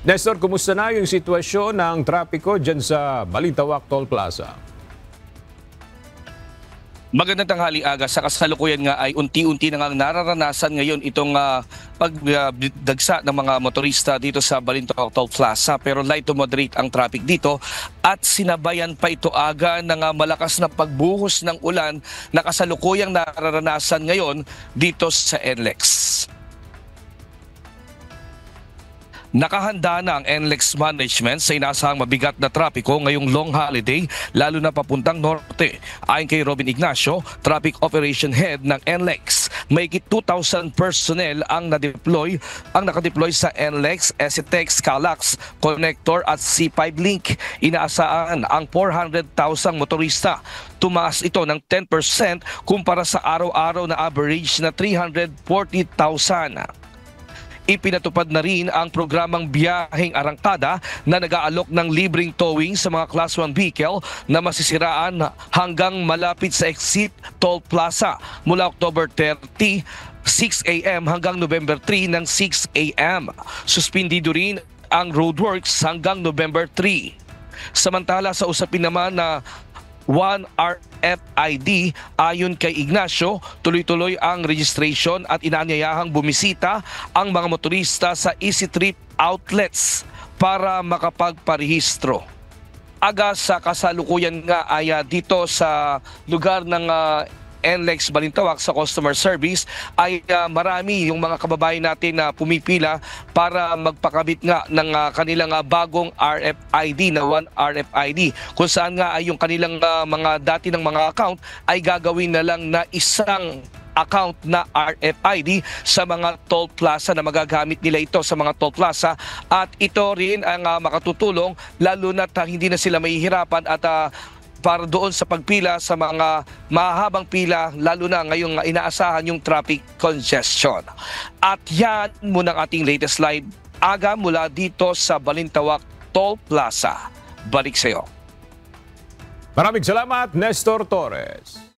Nestor, kumusta na yung sitwasyon ng trapiko dyan sa Balintawak Toll Plaza? Magandang tanghali, Aga. Sa kasalukuyan nga ay unti-unti na nga nararanasan ngayon itong pagdagsa ng mga motorista dito sa Balintawak Toll Plaza. Pero light to moderate ang traffic dito at sinabayan pa ito, Aga, ng malakas na pagbuhos ng ulan na kasalukuyang nararanasan ngayon dito sa NLEX. Nakahanda na ang NLEX Management sa inasahang mabigat na trapiko ngayong long holiday, lalo na papuntang norte. Ayon kay Robin Ignacio, Traffic Operation Head ng NLEX, mahigit 2,000 personnel ang nakadeploy sa NLEX, SCTEX, CALAX, Connector at C5 Link. Inaasahan ang 400,000 motorista. Tumaas ito ng 10% kumpara sa araw-araw na average na 340,000. Ipinatupad na rin ang programang Biyaheng Arangkada na nag-aalok ng libreng towing sa mga Class 1 vehicle na masisiraan hanggang malapit sa exit Toll Plaza mula October 30, 6 a.m. hanggang November 3 ng 6 a.m. Suspindido rin ang roadworks hanggang November 3. Samantala sa usapin naman na 1 RFID, ayon kay Ignacio, tuloy-tuloy ang registration at inaanyayahang bumisita ang mga motorista sa Easy Trip outlets para makapagparehistro. Aga, sa kasalukuyan nga ay dito sa lugar ng NLEX Balintawak sa customer service ay marami yung mga kababayan natin na pumipila para magpakabit nga ng kanilang bagong RFID na 1 RFID, kung saan nga ay yung kanilang mga dati ng mga account ay gagawin na lang na isang account na RFID sa mga toll plaza na magagamit nila ito sa mga toll plaza, at ito rin ang makatutulong lalo na hindi na sila mahihirapan at para doon sa pagpila sa mga mahabang pila, lalo na ngayong inaasahan yung traffic congestion. At yan muna ang ating latest slide, Aga, mula dito sa Balintawak Toll Plaza. Balik sa iyo. Maraming salamat, Nestor Torres.